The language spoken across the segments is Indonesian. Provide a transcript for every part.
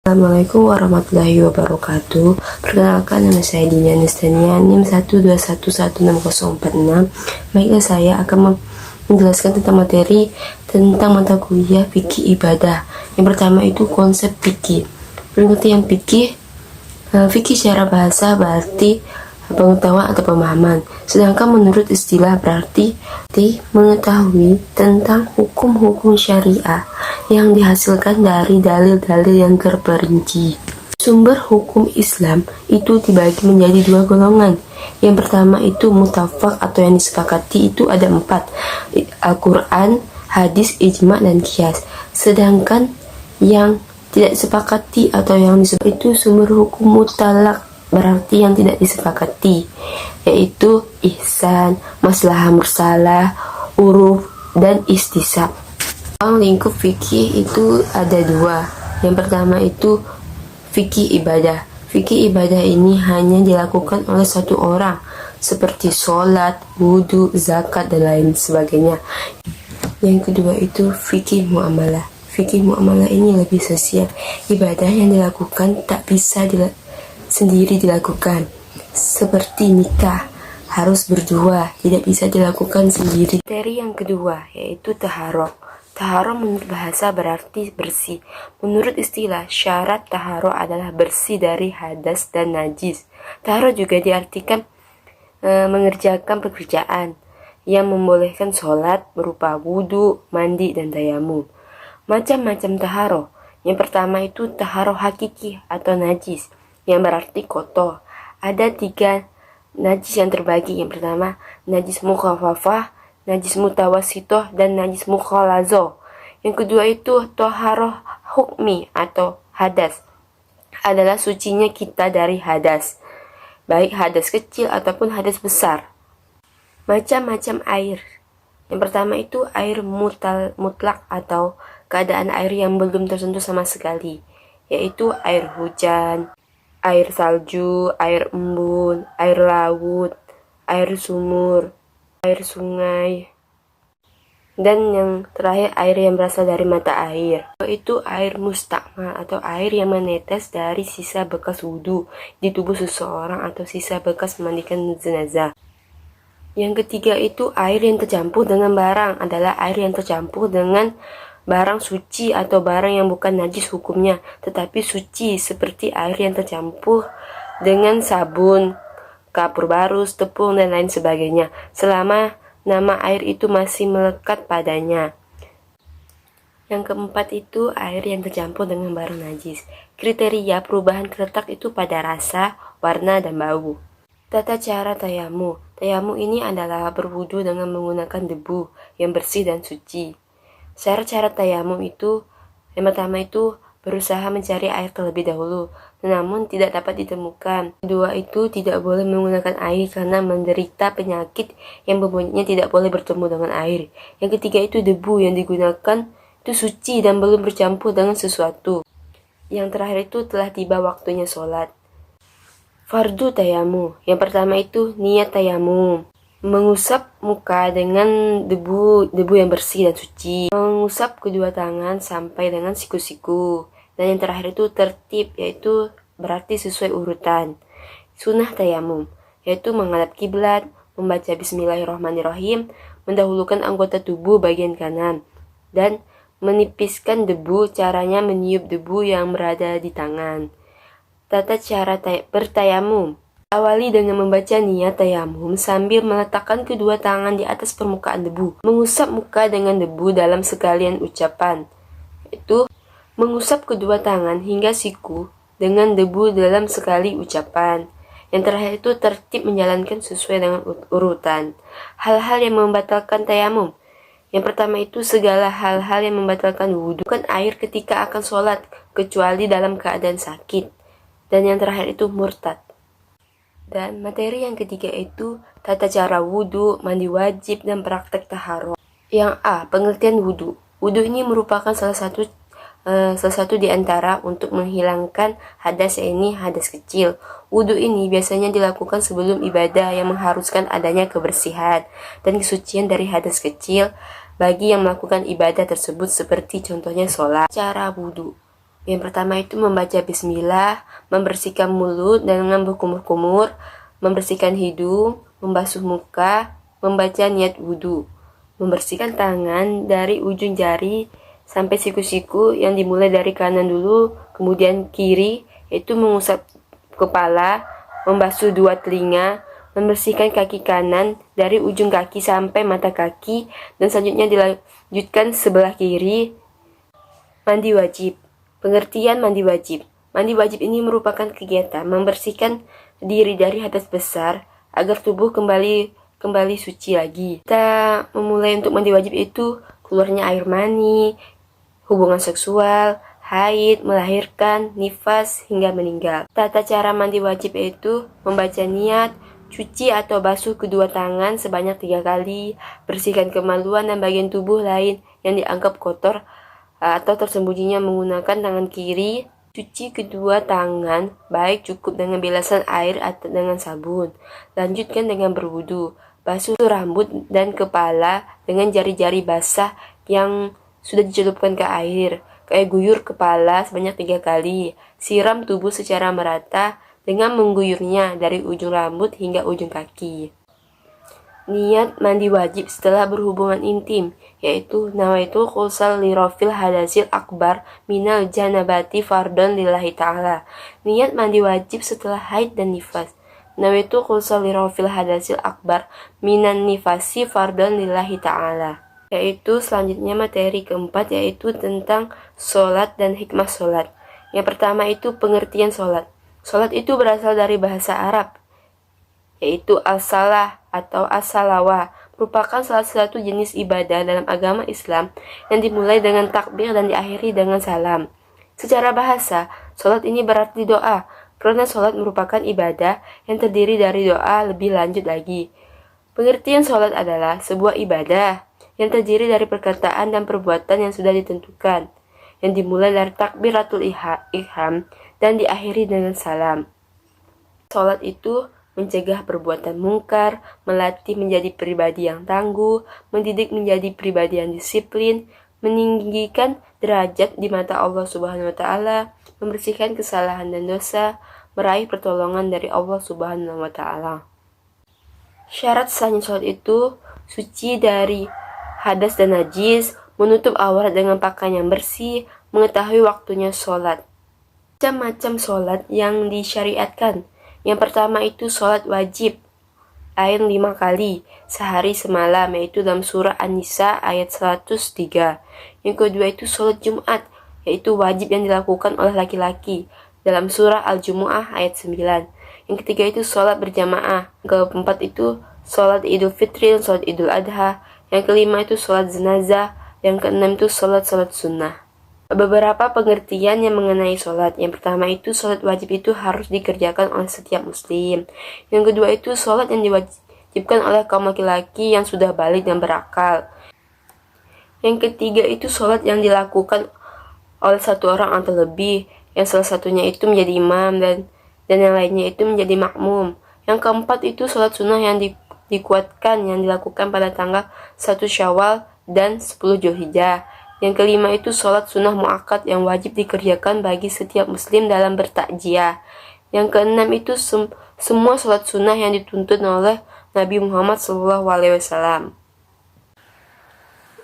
Assalamualaikum warahmatullahi wabarakatuh. Perkenalkan, nama saya Dina Nestania, NIM 1211646. Baiklah, saya akan menjelaskan tentang materi tentang mata kuliah fikih ibadah. Yang pertama itu konsep fikih. Pengertian fikih. Fikih secara bahasa berarti pengetahuan atau pemahaman, sedangkan menurut istilah berarti mengetahui tentang hukum-hukum syariah yang dihasilkan dari dalil-dalil yang terperinci. Sumber hukum Islam itu dibagi menjadi dua golongan. Yang pertama itu mutafaq atau yang disepakati, itu ada 4: Al-Quran, hadis, ijma, dan qiyas. Sedangkan yang tidak disepakati atau yang disebut itu sumber hukum mutlak, berarti yang tidak disepakati, yaitu ihsan, maslahah mursalah, uruf, dan istisab. Lingkup fikih itu ada 2. Yang pertama itu fikih ibadah. Fikih ibadah ini hanya dilakukan oleh satu orang, seperti sholat, wudhu, zakat, dan lain sebagainya. Yang kedua itu fikih muamalah. Fikih muamalah ini lebih sosial. Ibadah yang dilakukan tak bisa sendiri dilakukan, seperti nikah harus berdua, tidak bisa dilakukan sendiri. Materi yang kedua yaitu taharoh. Taharoh menurut bahasa berarti bersih. Menurut istilah, syarat taharoh adalah bersih dari hadas dan najis. Taharoh juga diartikan mengerjakan pekerjaan yang membolehkan sholat berupa wudhu, mandi, dan tayamum. Macam-macam taharoh. Yang pertama itu taharoh hakiki atau najis, yang berarti kotor. Ada 3 najis yang terbagi. Yang pertama, najis mukhafafah, najis mutawasitoh, dan najis mukhalazoh. Yang kedua itu toharoh hukmi atau hadas, adalah sucinya kita dari hadas, baik hadas kecil ataupun hadas besar. Macam-macam air. Yang pertama itu air mutlak atau keadaan air yang belum tersentuh sama sekali, yaitu air hujan, air salju, air embun, air laut, air sumur, air sungai, dan yang terakhir air yang berasal dari mata air, yaitu air mustakmal atau air yang menetes dari sisa bekas wudhu di tubuh seseorang atau sisa bekas memandikan jenazah. Yang ketiga itu air yang tercampur dengan barang, adalah air yang tercampur dengan barang suci atau barang yang bukan najis hukumnya, tetapi suci, seperti air yang tercampur dengan sabun, kapur barus, tepung, dan lain sebagainya, selama nama air itu masih melekat padanya. Yang keempat itu air yang tercampur dengan barang najis. Kriteria perubahan terletak itu pada rasa, warna, dan bau. Tata cara tayamu. Tayamu ini adalah berwudu dengan menggunakan debu yang bersih dan suci. Cara tayamum itu, yang pertama itu berusaha mencari air terlebih dahulu, namun tidak dapat ditemukan. Kedua itu tidak boleh menggunakan air karena menderita penyakit yang membuatnya tidak boleh bertemu dengan air. Yang ketiga itu debu yang digunakan itu suci dan belum bercampur dengan sesuatu. Yang terakhir itu telah tiba waktunya sholat. Fardu tayamu. Yang pertama itu niat tayamum, mengusap muka dengan debu yang bersih dan suci, mengusap kedua tangan sampai dengan siku-siku, dan yang terakhir itu tertib, yaitu berarti sesuai urutan. Sunnah tayamum, yaitu menghadap kiblat, membaca bismillahirrahmanirrahim, mendahulukan anggota tubuh bagian kanan, dan menipiskan debu. Caranya meniup debu yang berada di tangan. Tata cara bertayamum. Awali dengan membaca niat tayamum sambil meletakkan kedua tangan di atas permukaan debu. Mengusap muka dengan debu dalam sekalian ucapan, yaitu mengusap kedua tangan hingga siku dengan debu dalam sekali ucapan. Yang terakhir itu tertib menjalankan sesuai dengan urutan. Hal-hal yang membatalkan tayamum. Yang pertama itu segala hal-hal yang membatalkan wudhu, bukan air ketika akan sholat, kecuali dalam keadaan sakit. Dan yang terakhir itu murtad. Dan materi yang ketiga itu tata cara wudhu, mandi wajib, dan praktek taharoh. Yang A, pengertian wudhu. Wudhu ini merupakan salah satu di antara untuk menghilangkan hadas, ini hadas kecil. Wudhu ini biasanya dilakukan sebelum ibadah yang mengharuskan adanya kebersihan dan kesucian dari hadas kecil bagi yang melakukan ibadah tersebut, seperti contohnya sholat. Cara wudhu. Yang pertama itu membaca bismillah, membersihkan mulut dengan berkumur-kumur, membersihkan hidung, membasuh muka, membaca niat wudhu, membersihkan tangan dari ujung jari sampai siku-siku yang dimulai dari kanan dulu, kemudian kiri, yaitu mengusap kepala, membasuh dua telinga, membersihkan kaki kanan dari ujung kaki sampai mata kaki, dan selanjutnya dilanjutkan sebelah kiri. Mandi wajib. Pengertian mandi wajib. Mandi wajib ini merupakan kegiatan membersihkan diri dari hadas besar agar tubuh kembali suci lagi. Kita memulai untuk mandi wajib itu keluarnya air mani, hubungan seksual, haid, melahirkan, nifas, hingga meninggal. Tata cara mandi wajib itu membaca niat, cuci atau basuh kedua tangan sebanyak 3 kali, bersihkan kemaluan dan bagian tubuh lain yang dianggap kotor atau tersembunyinya menggunakan tangan kiri. Cuci kedua tangan, baik cukup dengan bilasan air atau dengan sabun. Lanjutkan dengan berwudu. Basuh rambut dan kepala dengan jari-jari basah yang sudah dicelupkan ke air. Guyur kepala sebanyak 3 kali. Siram tubuh secara merata dengan mengguyurnya dari ujung rambut hingga ujung kaki. Niat mandi wajib setelah berhubungan intim, yaitu nawaitu ghusl li rafil hadasil akbar minal janabati fardhon lillahi ta'ala. Niat mandi wajib setelah haid dan nifas. Nawaitu ghusl li rafil hadasil akbar minan nifasi fardhon lillahi ta'ala. Yaitu selanjutnya materi keempat, yaitu tentang sholat dan hikmah sholat. Yang pertama itu pengertian sholat. Sholat itu berasal dari bahasa Arab, yaitu as-salah atau as-salawah, merupakan salah satu jenis ibadah dalam agama Islam yang dimulai dengan takbir dan diakhiri dengan salam. Secara bahasa, sholat ini berarti doa, karena sholat merupakan ibadah yang terdiri dari doa lebih lanjut lagi. Pengertian sholat adalah sebuah ibadah yang terdiri dari perkataan dan perbuatan yang sudah ditentukan, yang dimulai dari takbiratul ihram dan diakhiri dengan salam. Sholat itu mencegah perbuatan mungkar, melatih menjadi pribadi yang tangguh, mendidik menjadi pribadi yang disiplin, meninggikan derajat di mata Allah Subhanahu wa Ta'ala, membersihkan kesalahan dan dosa, meraih pertolongan dari Allah Subhanahu wa Ta'ala. Syarat sahnya sholat itu suci dari hadas dan najis, menutup aurat dengan pakaian yang bersih, mengetahui waktunya sholat. Macam-macam sholat yang disyariatkan. Yang pertama itu sholat wajib, air 5 kali, sehari semalam, yaitu dalam surah An-Nisa ayat 103. Yang kedua itu sholat Jumat, yaitu wajib yang dilakukan oleh laki-laki, dalam surah Al-Jumu'ah ayat 9. Yang ketiga itu sholat berjamaah. Yang keempat itu sholat Idul Fitri dan sholat Idul Adha. Yang kelima itu sholat jenazah. Yang keenam itu sholat sunnah. Beberapa pengertian yang mengenai sholat. Yang pertama itu sholat wajib itu harus dikerjakan oleh setiap muslim. Yang kedua itu sholat yang diwajibkan oleh kaum laki-laki yang sudah balik dan berakal. Yang ketiga itu sholat yang dilakukan oleh satu orang atau lebih, yang salah satunya itu menjadi imam dan yang lainnya itu menjadi makmum. Yang keempat itu sholat sunnah yang dikuatkan yang dilakukan pada tanggal 1 Syawal dan 10 Dzulhijjah. Yang kelima itu sholat sunnah muakkad yang wajib dikerjakan bagi setiap muslim dalam bertakjiah. Yang keenam itu semua sholat sunnah yang dituntut oleh Nabi Muhammad SAW.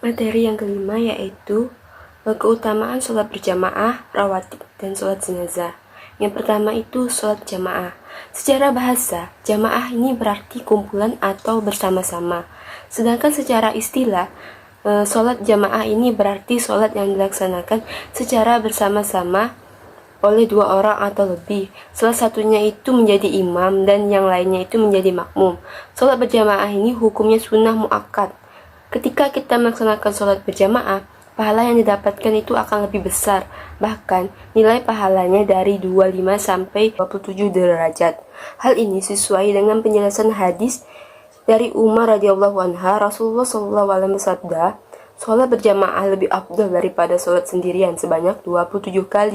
Materi yang kelima yaitu keutamaan sholat berjamaah, rawatib, dan sholat jenazah. Yang pertama itu sholat jamaah. Secara bahasa, jamaah ini berarti kumpulan atau bersama-sama. Sedangkan secara istilah, sholat jamaah ini berarti sholat yang dilaksanakan secara bersama-sama oleh 2 orang atau lebih. Salah satunya itu menjadi imam dan yang lainnya itu menjadi makmum. Sholat berjamaah ini hukumnya sunnah muakkad. Ketika kita melaksanakan sholat berjamaah, pahala yang didapatkan itu akan lebih besar. Bahkan nilai pahalanya dari 25 sampai 27 derajat. Hal ini sesuai dengan penjelasan hadis dari Umar radhiyallahu anha. Rasulullah SAW bersabda, sholat berjamaah lebih afdal daripada sholat sendirian sebanyak 27 kali.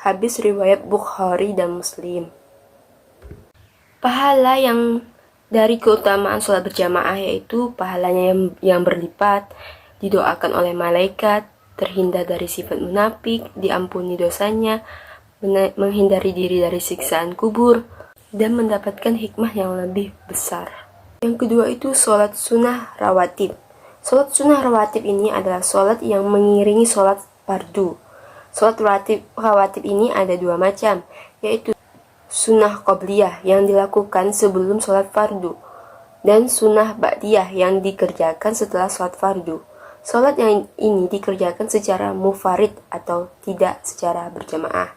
Hadis riwayat Bukhari dan Muslim. Pahala yang dari keutamaan sholat berjamaah yaitu pahalanya yang berlipat, didoakan oleh malaikat, terhindar dari sifat munafik, diampuni dosanya, menghindari diri dari siksaan kubur, dan mendapatkan hikmah yang lebih besar. Yang kedua itu sholat sunnah rawatib. Sholat sunnah rawatib ini adalah sholat yang mengiringi sholat fardu. Sholat rawatib ini ada dua macam, yaitu sunnah qobliyah yang dilakukan sebelum sholat fardu, dan sunnah ba'diyah yang dikerjakan setelah sholat fardu. Sholat yang ini dikerjakan secara mufarid atau tidak secara berjamaah.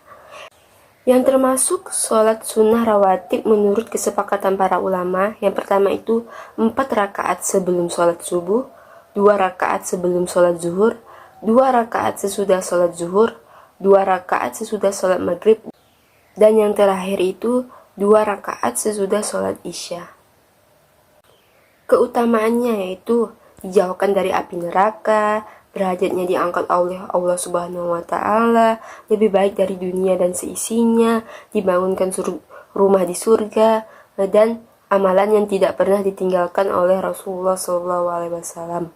Yang termasuk sholat sunnah rawatib menurut kesepakatan para ulama, yang pertama itu 4 rakaat sebelum sholat subuh, 2 rakaat sebelum sholat zuhur, 2 rakaat sesudah sholat zuhur, 2 rakaat sesudah sholat maghrib, dan yang terakhir itu 2 rakaat sesudah sholat isya. Keutamaannya yaitu dijauhkan dari api neraka, derajatnya diangkat oleh Allah Subhanahu wa Ta'ala, lebih baik dari dunia dan seisinya, dibangunkan rumah di surga, dan amalan yang tidak pernah ditinggalkan oleh Rasulullah SAW.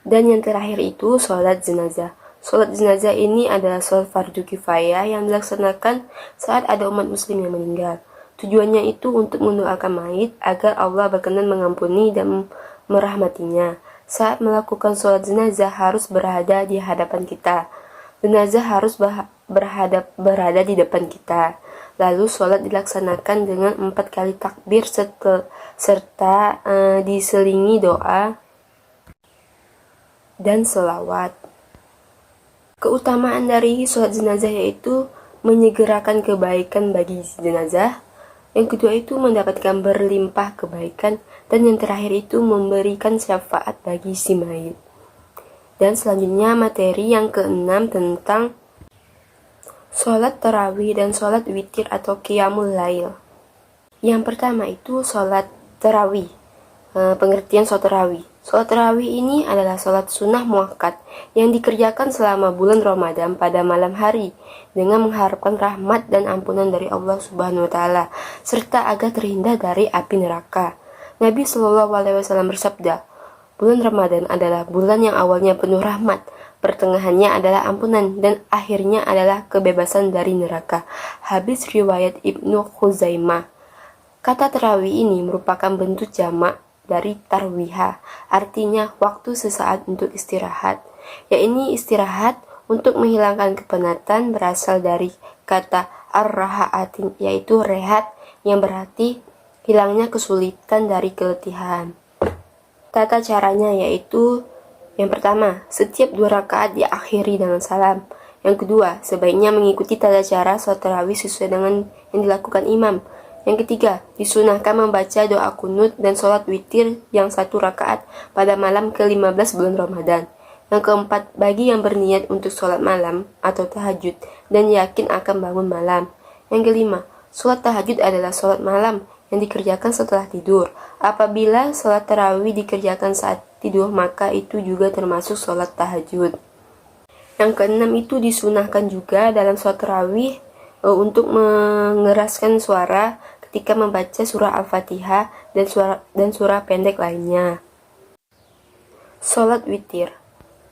Dan yang terakhir itu sholat jenazah. Sholat jenazah ini adalah sholat fardu kifayah yang dilaksanakan saat ada umat muslim yang meninggal. Tujuannya itu untuk mendoakan mayit agar Allah berkenan mengampuni dan merahmatinya. Saat melakukan sholat jenazah harus berada di hadapan kita. Jenazah harus berada di depan kita. Lalu sholat dilaksanakan dengan 4 kali takbir serta diselingi doa dan selawat. Keutamaan dari sholat jenazah yaitu menyegerakan kebaikan bagi jenazah. Yang kedua itu mendapatkan berlimpah kebaikan, dan yang terakhir itu memberikan syafaat bagi si mayit. Dan selanjutnya materi yang keenam tentang sholat tarawih dan sholat witir atau qiyamul lail. Yang pertama itu sholat tarawih. Pengertian sholat tarawih. Sholat tarawih ini adalah sholat sunnah muakkad yang dikerjakan selama bulan Ramadan pada malam hari dengan mengharapkan rahmat dan ampunan dari Allah Subhanahu wa Ta'ala serta agar terhindar dari api neraka. Nabi SAW bersabda, bulan Ramadan adalah bulan yang awalnya penuh rahmat, pertengahannya adalah ampunan, dan akhirnya adalah kebebasan dari neraka. Hadis riwayat Ibnu Khuzaimah. Kata tarawih ini merupakan bentuk jamak dari tarwiha, artinya waktu sesaat untuk istirahat. Yakni istirahat untuk menghilangkan kepenatan berasal dari kata ar-rahaatin, yaitu rehat, yang berarti hilangnya kesulitan dari keletihan. Tata caranya yaitu yang pertama, setiap 2 rakaat diakhiri dengan salam. Yang kedua, sebaiknya mengikuti tata cara sholat tarawih sesuai dengan yang dilakukan imam. Yang ketiga, disunahkan membaca doa kunut dan sholat witir yang 1 rakaat pada malam ke-15 bulan Ramadan. Yang keempat, bagi yang berniat untuk sholat malam atau tahajud dan yakin akan bangun malam. Yang kelima, sholat tahajud adalah sholat malam yang dikerjakan setelah tidur. Apabila sholat tarawih dikerjakan saat tidur, maka itu juga termasuk sholat tahajud. Yang keenam itu disunahkan juga dalam sholat tarawih untuk mengeraskan suara ketika membaca surah Al-Fatihah dan surah pendek lainnya. Sholat witir.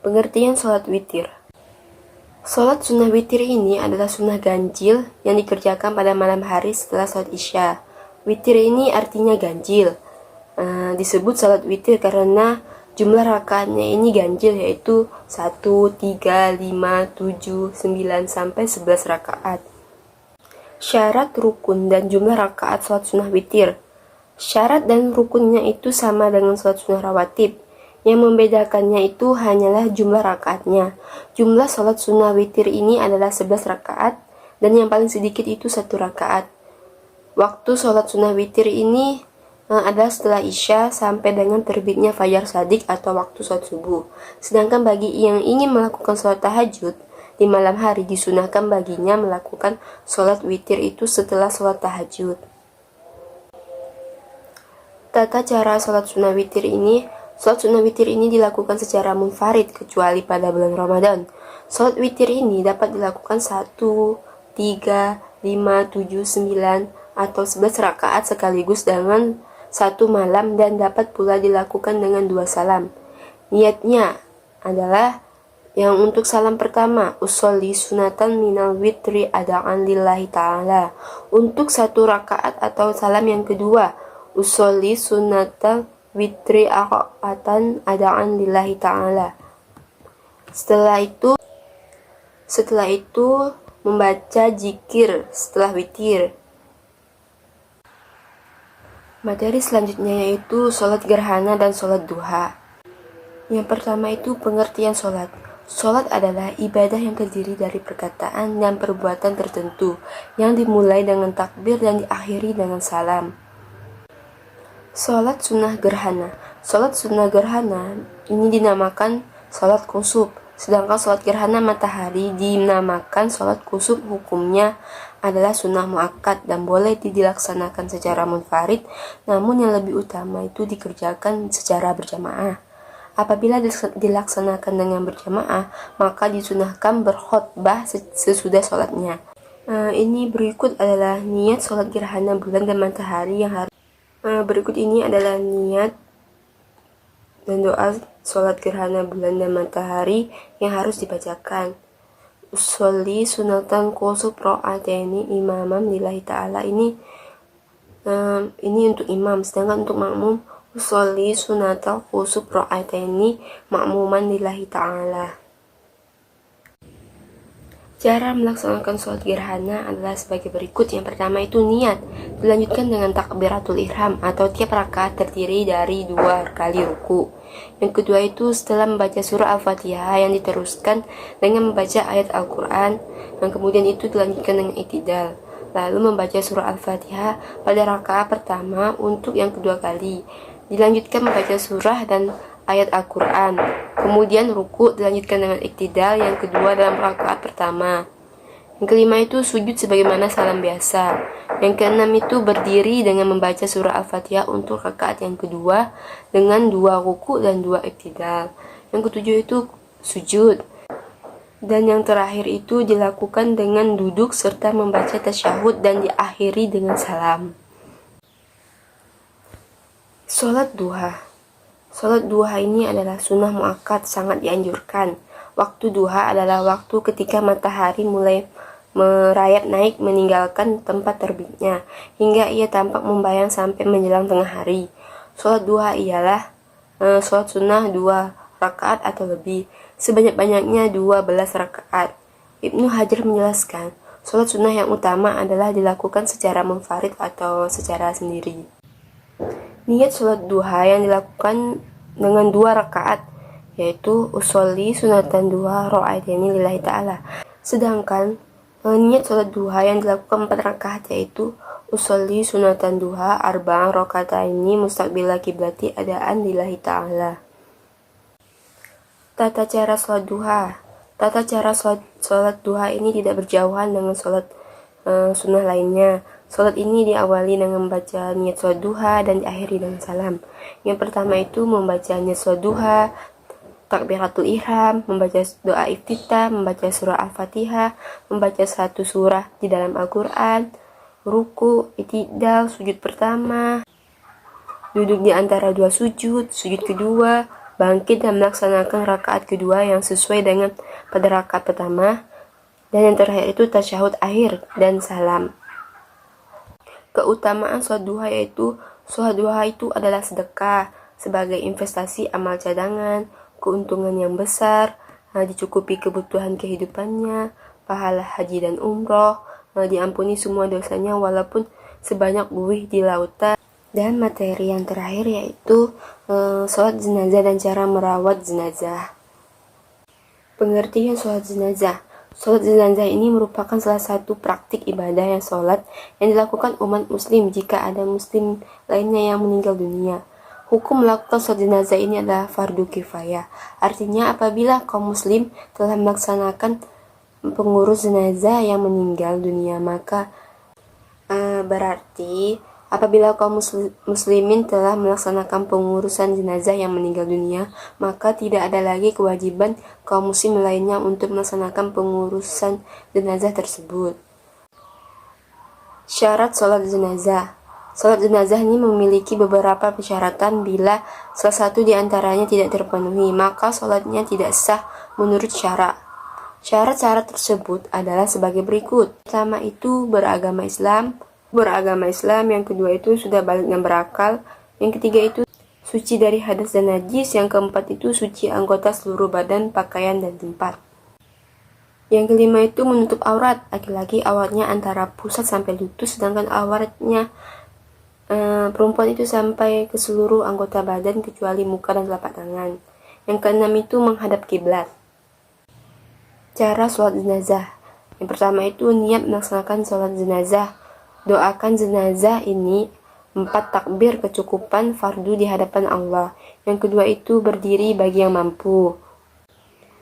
Pengertian sholat witir. Sholat sunnah witir ini adalah sunnah ganjil yang dikerjakan pada malam hari setelah sholat isya. Witir ini artinya ganjil. Disebut sholat witir karena jumlah rakaatnya ini ganjil, yaitu 1, 3, 5, 7, 9, sampai 11 rakaat. Syarat, rukun, dan jumlah rakaat sholat sunnah witir. Syarat dan rukunnya itu sama dengan sholat sunnah rawatib. Yang membedakannya itu hanyalah jumlah rakaatnya. Jumlah sholat sunnah witir ini adalah 11 rakaat, dan yang paling sedikit itu 1 rakaat. Waktu sholat sunnah witir ini adalah setelah isya sampai dengan terbitnya fajar shadiq atau waktu sholat subuh. Sedangkan bagi yang ingin melakukan sholat tahajud di malam hari, disunahkan baginya melakukan sholat witir itu setelah sholat tahajud. Tata cara sholat sunnah witir ini, sholat sunnah witir ini dilakukan secara munfarid kecuali pada bulan Ramadan. Sholat witir ini dapat dilakukan 1, 3, 5, 7, 9, atau 11 rakaat sekaligus dengan 1 malam, dan dapat pula dilakukan dengan 2 salam. Niatnya adalah Yang untuk salam pertama, usolli sunatan minal witri adaan lillahi ta'ala. Untuk satu rakaat atau salam yang kedua, usolli sunatan witri adaan lillahi ta'ala. Setelah itu membaca zikir setelah witir. Materi selanjutnya yaitu sholat gerhana dan sholat duha. Yang pertama itu pengertian sholat. Sholat adalah ibadah yang terdiri dari perkataan dan perbuatan tertentu yang dimulai dengan takbir dan diakhiri dengan salam. Sholat sunnah gerhana. Sholat sunnah gerhana ini dinamakan sholat kusuf, sedangkan sholat gerhana matahari dinamakan sholat kusuf. Hukumnya adalah sunnah muakkad dan boleh dilaksanakan secara munfarid, namun yang lebih utama itu dikerjakan secara berjamaah. Apabila dilaksanakan dengan berjamaah, maka disunahkan berkhutbah sesudah sholatnya. Ini berikut adalah niat sholat gerhana bulan dan matahari yang harus. Berikut ini adalah niat dan doa sholat gerhana bulan dan matahari yang harus dibacakan. Usolli sunatan kusuf ro'ataini imamam lillahi ta'ala. Ini untuk imam, sedangkan untuk makmum usolli sunatal kusuf ro'ataini makmuman lillahi ta'ala. Cara melaksanakan sholat gerhana adalah sebagai berikut. Yang pertama itu niat, dilanjutkan dengan takbiratul ihram atau tiap rakaat terdiri dari 2 kali ruku. Yang kedua itu setelah membaca surah Al-Fatihah yang diteruskan dengan membaca ayat Al-Quran, dan kemudian itu dilanjutkan dengan i'tidal, lalu membaca surah Al-Fatihah pada rakaat pertama untuk yang kedua kali, dilanjutkan membaca surah dan ayat Al-Quran, kemudian ruku dilanjutkan dengan i'tidal yang kedua dalam rakaat pertama. Yang kelima itu sujud sebagaimana salam biasa. Yang keenam itu berdiri dengan membaca surah Al-Fatihah untuk rakaat yang kedua dengan 2 ruku dan 2 i'tidal. Yang ketujuh itu sujud. Dan yang terakhir itu dilakukan dengan duduk serta membaca tasyahud dan diakhiri dengan salam. Sholat duha. Sholat duha ini adalah sunnah muakkad, sangat dianjurkan. Waktu duha adalah waktu ketika matahari mulai merayap naik meninggalkan tempat terbitnya, hingga ia tampak membayang sampai menjelang tengah hari. Sholat duha ialah sholat sunnah 2 rakaat atau lebih, sebanyak-banyaknya 12 rakaat. Ibnu Hajar menjelaskan, sholat sunnah yang utama adalah dilakukan secara munfarid atau secara sendiri. Niat sholat duha yang dilakukan dengan 2 rakaat yaitu usolli sunatan duha ro'ataini lillahi ta'ala. Sedangkan niat sholat duha yang dilakukan 4 rakaat yaitu usolli sunatan duha arba'an rakaataini mustaqbila kiblati adaan lillahi ta'ala. Tata cara sholat duha. Tata cara sholat duha ini tidak berjauhan dengan sholat sunnah lainnya. Sholat ini diawali dengan membaca niat sholat duha dan diakhiri dengan salam. Yang pertama itu membaca niat sholat duha, takbiratul ihram, membaca doa iftitah, membaca surah Al-Fatihah, membaca 1 surah di dalam Al-Quran, ruku, i'tidal, sujud pertama, duduk di antara 2 sujud, sujud kedua, bangkit dan melaksanakan rakaat kedua yang sesuai dengan pada rakaat pertama, dan yang terakhir itu tasyahud akhir dan salam. Keutamaan sholat duha yaitu sholat duha itu adalah sedekah sebagai investasi amal cadangan, keuntungan yang besar, dicukupi kebutuhan kehidupannya, pahala haji dan umroh, diampuni semua dosanya walaupun sebanyak buih di lautan. Dan materi yang terakhir yaitu sholat jenazah dan cara merawat jenazah. Pengertian sholat jenazah. Sholat jenazah ini merupakan salah satu praktik ibadah yang dilakukan umat muslim jika ada muslim lainnya yang meninggal dunia. Hukum melakukan sholat jenazah ini adalah fardu kifayah. Artinya apabila kaum muslim telah melaksanakan pengurus jenazah yang meninggal dunia, maka berarti apabila kaum muslimin telah melaksanakan pengurusan jenazah yang meninggal dunia, maka tidak ada lagi kewajiban kaum muslim lainnya untuk melaksanakan pengurusan jenazah tersebut. Syarat sholat jenazah. Salat jenazah ini memiliki beberapa persyaratan. Bila salah satu di antaranya tidak terpenuhi, maka salatnya tidak sah menurut syara. Syarat-syarat tersebut adalah sebagai berikut. Pertama itu beragama Islam. Yang kedua itu sudah balik dan berakal. Yang ketiga itu suci dari hadas dan najis. Yang keempat itu suci anggota seluruh badan, pakaian, dan tempat. Yang kelima itu menutup aurat. Laki-laki auratnya antara pusat sampai lutut, sedangkan auratnya perempuan itu sampai ke seluruh anggota badan kecuali muka dan telapak tangan. Yang keenam itu menghadap kiblat. Cara sholat jenazah. Yang pertama itu niat melaksanakan sholat jenazah. Doakan jenazah ini 4 takbir kecukupan fardu di hadapan Allah. Yang kedua itu berdiri bagi yang mampu.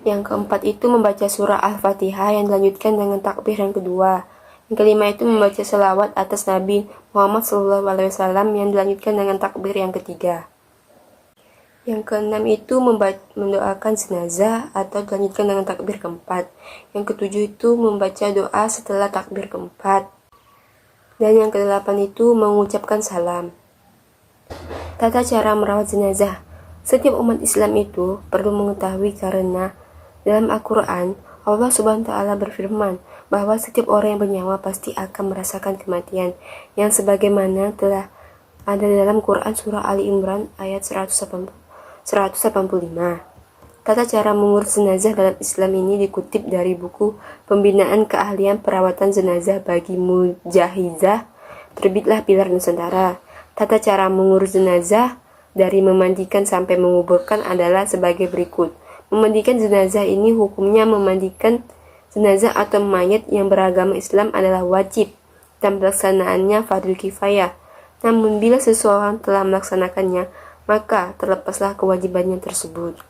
Yang keempat itu membaca surah Al-Fatihah yang dilanjutkan dengan takbir yang kedua. Yang kelima itu membaca selawat atas Nabi Muhammad SAW yang dilanjutkan dengan takbir yang ketiga. Yang keenam itu mendoakan jenazah atau dilanjutkan dengan takbir keempat. Yang ketujuh itu membaca doa setelah takbir keempat. Dan yang kedelapan itu mengucapkan salam. Tata cara merawat jenazah. Setiap umat Islam itu perlu mengetahui karena dalam Al-Quran Allah Subhanahu wa Ta'ala berfirman bahwa setiap orang yang bernyawa pasti akan merasakan kematian, yang sebagaimana telah ada dalam Quran surah Ali Imran ayat 185. Tata cara mengurus jenazah dalam Islam ini dikutip dari buku Pembinaan Keahlian Perawatan Jenazah bagi Mujahizah, terbitlah Pilar Nusantara. Tata cara mengurus jenazah dari memandikan sampai menguburkan adalah sebagai berikut. Memandikan jenazah ini hukumnya memandikan jenazah atau mayat yang beragama Islam adalah wajib dan pelaksanaannya fardu kifayah. Namun bila seseorang telah melaksanakannya, maka terlepaslah kewajibannya tersebut.